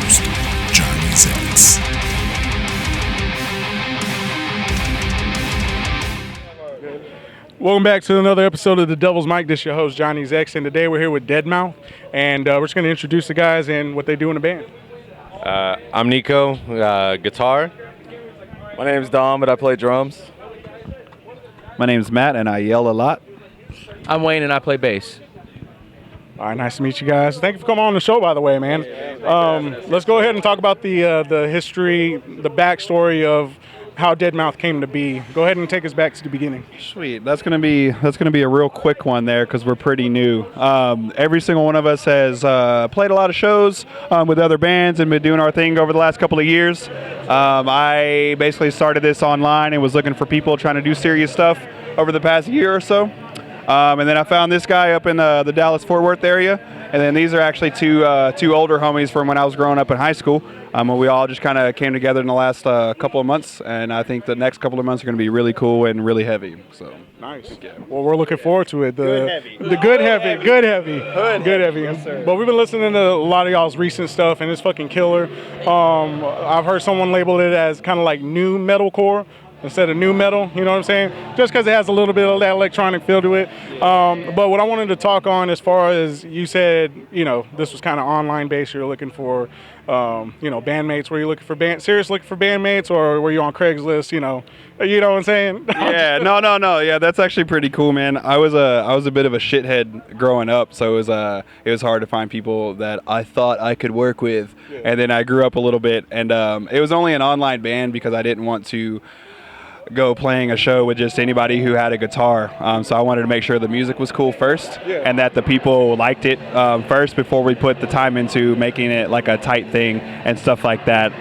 host, Johnny Zex. Welcome back to another episode of The Devil's Mic. This is your host, Johnny Zex, and today we're here with DEADMOUTH, and we're just going to introduce the guys and what they do in the band. I'm Nico, guitar. My name's Dom, but I play drums. My name's Matt, and I yell a lot. I'm Wayne, and I play bass. All right, nice to meet you guys. Thank you for coming on the show, by the way, man. Let's go ahead and talk about the history, the backstory of how DEADMOUTH came to be. Go ahead and take us back to the beginning. Sweet. That's gonna be a real quick one there because we're pretty new. Every single one of us has played a lot of shows with other bands and been doing our thing over the last couple of years. I basically started this online and was looking for people trying to do serious stuff over the past year or so. And then I found this guy up in the Dallas-Fort Worth area. And then these are actually two older homies from when I was growing up in high school. We all just kind of came together in the last couple of months, and I think the next couple of months are going to be really cool and really heavy. So nice. Yeah. Well, we're looking forward to it. Good heavy. Yes, sir. But we've been listening to a lot of y'all's recent stuff, and it's fucking killer. I've heard someone label it as kind of like new metalcore instead of new metal, you know what I'm saying? Just because it has a little bit of that electronic feel to it. But what I wanted to talk on, as far as you said, this was kind of online based. You're looking for, bandmates. Were you looking for looking for bandmates, or were you on Craigslist? You know what I'm saying? Yeah, no. Yeah, that's actually pretty cool, man. I was a bit of a shithead growing up, so it was hard to find people that I thought I could work with. Yeah. And then I grew up a little bit, and it was only an online band because I didn't want to go playing a show with just anybody who had a guitar. So I wanted to make sure the music was cool first, and that the people liked it first before we put the time into making it like a tight thing and stuff like that.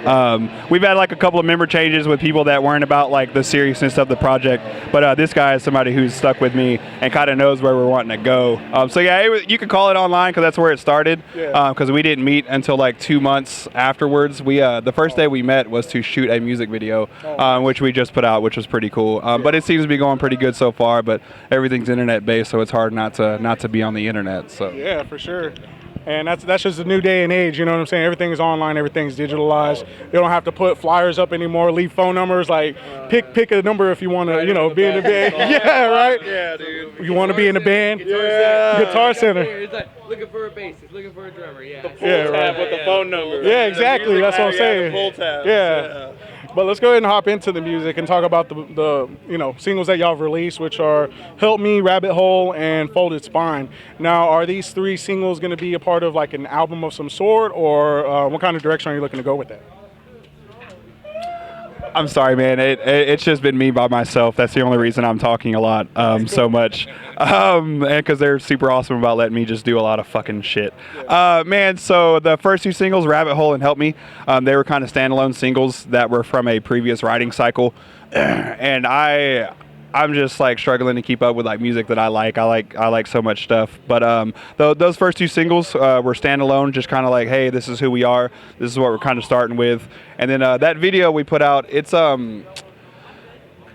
We've had like a couple of member changes with people that weren't about like the seriousness of the project, but this guy is somebody who's stuck with me and kind of knows where we're wanting to go. So yeah, you could call it online because that's where it started, because we didn't meet until like 2 months afterwards. The first day we met was to shoot a music video, which we just put out, which was pretty cool. But it seems to be going pretty good so far, but everything's internet based, so it's hard not to be on the internet. So yeah, for sure. And that's just a new day and age, you know what I'm saying? Everything is online, everything's digitalized. You don't have to put flyers up anymore, leave phone numbers, like pick a number if you want to, be in the band. Yeah, right? Yeah, dude. You want to be in the band? Yeah. Guitar Center. It's like looking for a bassist, looking for a drummer, yeah. The pull tab with the phone number. Yeah, exactly. That's what I'm saying. The pull tab. Yeah. But let's go ahead and hop into the music and talk about the singles that y'all have released, which are Help Me, Rabbit Hole, and Folded Spine. Now, are these three singles going to be a part of like an album of some sort, or what kind of direction are you looking to go with that? I'm sorry, man. It's just been me by myself. That's the only reason I'm talking a lot so much. And because they're super awesome about letting me just do a lot of fucking shit. Man, so the first two singles, Rabbit Hole and Help Me, they were kind of standalone singles that were from a previous writing cycle. And I'm just like struggling to keep up with like music that I like. I like so much stuff. But those first two singles were standalone, just kind of like, hey, this is who we are. This is what we're kind of starting with. And then that video we put out, it's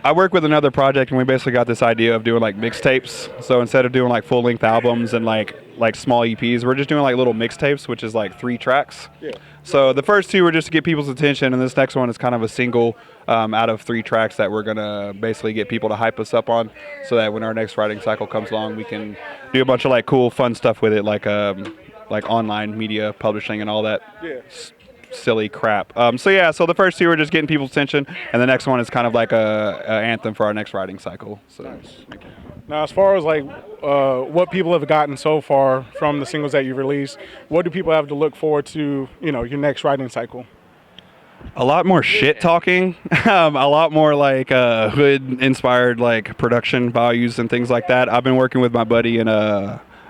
I work with another project, and we basically got this idea of doing like mixtapes. So instead of doing like full length albums and like small EPs, we're just doing like little mixtapes, which is like 3 tracks. Yeah. So the first two were just to get people's attention, and this next one is kind of a single out of 3 tracks that we're gonna basically get people to hype us up on, so that when our next writing cycle comes along, we can do a bunch of like cool, fun stuff with it, like online media publishing and all that. Yeah. Silly crap. So the first two are just getting people's attention, and the next one is kind of like a anthem for our next writing cycle. So nice. Now, as far as like what people have gotten so far from the singles that you've released, what do people have to look forward to, your next writing cycle? A lot more shit talking, a lot more like hood inspired like production values and things like that. I've been working with my buddy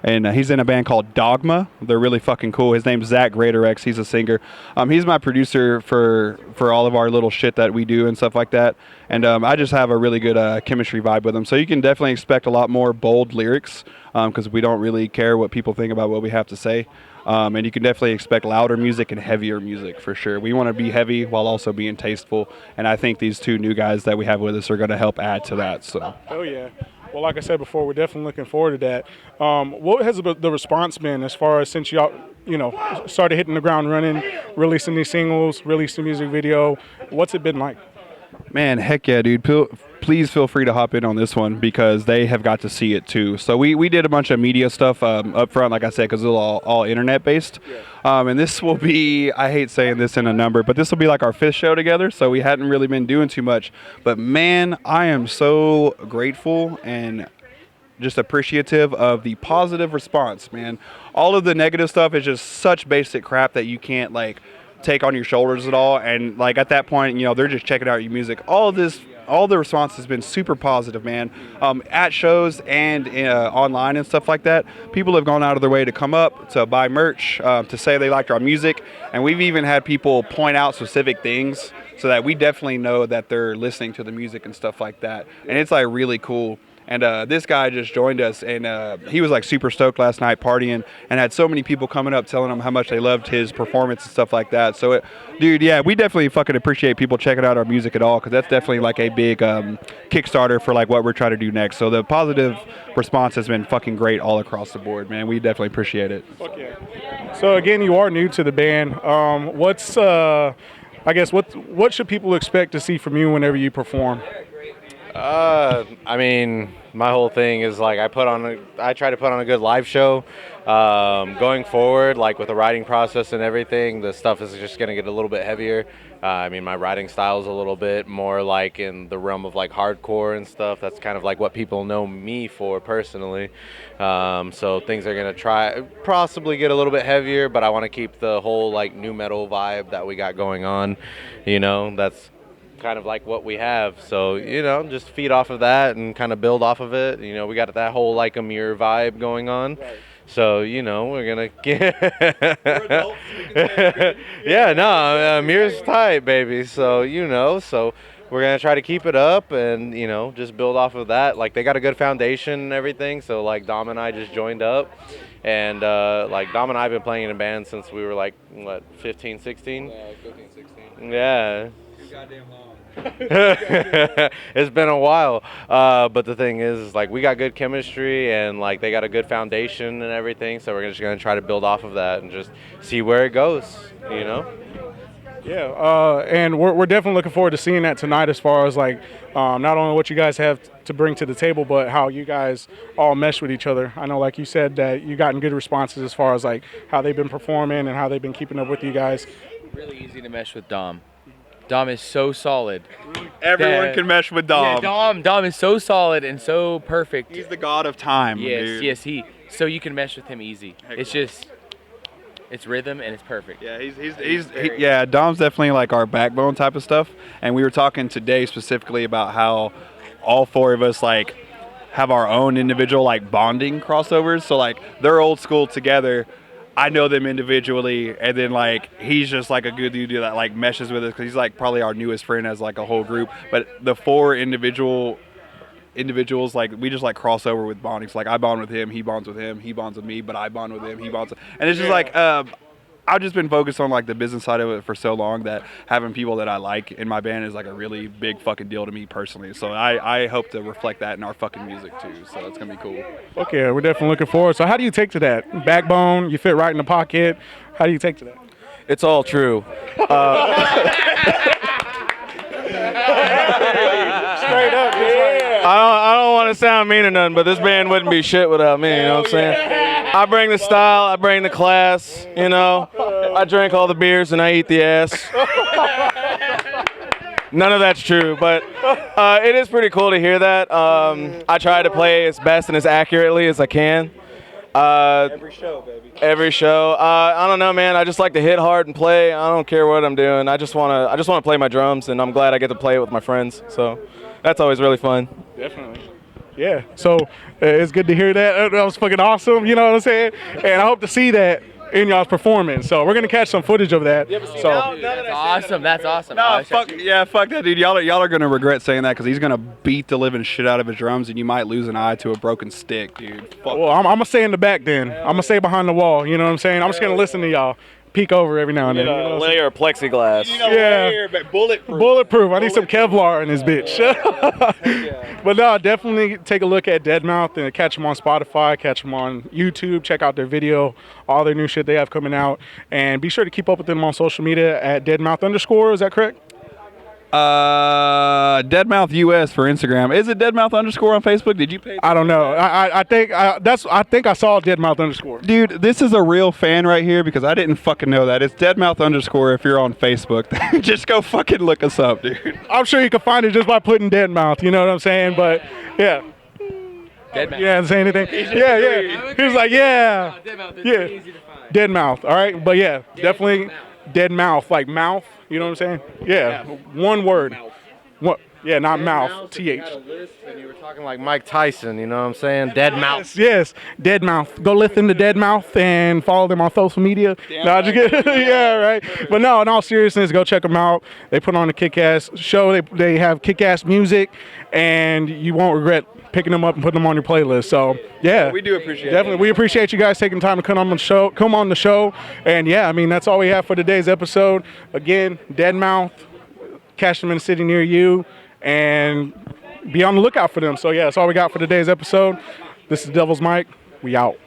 and he's in a band called Dogma. They're really fucking cool. His name's Zach Greatorex. He's a singer. He's my producer for all of our little shit that we do and stuff like that. And I just have a really good chemistry vibe with him. So you can definitely expect a lot more bold lyrics because we don't really care what people think about what we have to say. And you can definitely expect louder music and heavier music for sure. We want to be heavy while also being tasteful. And I think these two new guys that we have with us are going to help add to that. So. Oh, yeah. Well, like I said before, we're definitely looking forward to that. What has the response been as far as since y'all, started hitting the ground running, releasing these singles, released a music video? What's it been like? Man, heck yeah, dude. Please feel free to hop in on this one because they have got to see it too. So we did a bunch of media stuff up front, like I said, because it was all internet based. And this will be, I hate saying this in a number, but this will be like our 5th show together. So we hadn't really been doing too much. But man, I am so grateful and just appreciative of the positive response, man. All of the negative stuff is just such basic crap that you can't take on your shoulders at all, and at that point, they're just checking out your music. All the response has been super positive, man. At shows and online and stuff like that, people have gone out of their way to come up, to buy merch, to say they liked our music, and we've even had people point out specific things so that we definitely know that they're listening to the music and stuff like that, and it's really cool. And this guy just joined us, and he was super stoked last night partying, and had so many people coming up telling him how much they loved his performance and stuff like that. So, dude, yeah, we definitely fucking appreciate people checking out our music at all, because that's definitely a big Kickstarter for what we're trying to do next. So the positive response has been fucking great all across the board, man. We definitely appreciate it. Fuck yeah. So again, you are new to the band. What should people expect to see from you whenever you perform? I mean, my whole thing is I try to put on a good live show. Going forward, with the writing process and everything, the stuff is just gonna get a little bit heavier. I mean, my writing style is a little bit more in the realm of hardcore and stuff. That's kind of what people know me for personally. So things are gonna possibly get a little bit heavier, but I want to keep the whole new metal vibe that we got going on. That's kind of what we have, so just feed off of that and kind of build off of it. We got that whole Amir vibe going on, right. So we're gonna get yeah, no, Amir's tight, baby, so so we're gonna try to keep it up and just build off of that. They got a good foundation and everything, so Dom and I just joined up, and Dom and I have been playing in a band since we were 15, 16. Yeah, 15, 16. Yeah, too goddamn long. It's been a while, but the thing is we got good chemistry, and they got a good foundation and everything, so we're just gonna try to build off of that and just see where it goes. Yeah, and we're definitely looking forward to seeing that tonight, as far as not only what you guys have to bring to the table, but how you guys all mesh with each other. I know, like you said, that you gotten good responses as far as how they've been performing and how they've been keeping up with you guys. Really easy to mesh with Dom. Dom is so solid. Everyone can mesh with Dom. Yeah, Dom is so solid and so perfect. He's the god of time. Yes, dude. yes, so you can mesh with him easy. It's just, it's rhythm and it's perfect. Yeah, Dom's definitely our backbone type of stuff. And we were talking today specifically about how all 4 of us have our own individual bonding crossovers. So they're old school together. I know them individually, and then he's just a good dude that meshes with us, because he's probably our newest friend as a whole group. But the 4 individuals we just cross over with bonding. So I bond with him, he bonds with him, he bonds with me, but I bond with him, he bonds with, and it's just I've just been focused on the business side of it for so long that having people that I like in my band is a really big fucking deal to me personally. So I hope to reflect that in our fucking music too. So it's gonna be cool. Okay, we're definitely looking forward. So how do you take to that? Backbone, you fit right in the pocket. How do you take to that? It's all true. Straight up. I don't want to sound mean or nothing, but this band wouldn't be shit without me, you know what I'm saying? I bring the style, I bring the class, I drink all the beers and I eat the ass. None of that's true, but it is pretty cool to hear that. I try to play as best and as accurately as I can. Every show, baby. Every show. I don't know, man. I just like to hit hard and play. I don't care what I'm doing. I just wanna play my drums, and I'm glad I get to play it with my friends. So that's always really fun. Definitely. Yeah. So it's good to hear that. That was fucking awesome. You know what I'm saying? And I hope to see that in y'all's performance. So we're gonna catch some footage of that. So That's awesome. That's awesome. No, fuck that, dude. Y'all are gonna regret saying that, because he's gonna beat the living shit out of his drums, and you might lose an eye to a broken stick, dude. Fuck. Well, I'm gonna stay in the back then. I'm gonna stay behind the wall. You know what I'm saying? I'm just gonna listen to y'all. peek over every now and then. A layer of plexiglass. Yeah. Bulletproof. I need some Kevlar in this bitch. But no, definitely take a look at DEADMOUTH and catch them on Spotify, catch them on YouTube, check out their video, all their new shit they have coming out. And be sure to keep up with them on social media at DEADMOUTH_. Is that correct? DEADMOUTH US for Instagram. Is it DEADMOUTH_ on Facebook? Did you pay? I don't know. I think I think I saw DEADMOUTH_. Dude, this is a real fan right here because I didn't fucking know that. It's DEADMOUTH_ if you're on Facebook. Just go fucking look us up, dude. I'm sure you can find it just by putting DEADMOUTH. You know what I'm saying? But yeah. DEADMOUTH. You didn't say anything. Yeah. He was like, yeah. Yeah. DEADMOUTH. All right. But yeah, definitely DEADMOUTH, like mouth. You know what I'm saying? Yeah. One word. What? Yeah, not mouth. TH. And you were talking like Mike Tyson, you know what I'm saying? DEADMOUTH. Yes. DEADMOUTH. Go listen to DEADMOUTH and follow them on social media. No, just kidding. Yeah, right. But no, in all seriousness, go check them out. They put on a kick-ass show. They have kick-ass music, and you won't regret picking them up and putting them on your playlist. So yeah, We do appreciate it. definitely. We appreciate you guys taking time to come on the show. And yeah, I mean that's all we have for today's episode. Again, DEADMOUTH. Catch them in a city near you, and be on the lookout for them. So yeah, that's all we got for today's episode. This is Devil's Mike. We out.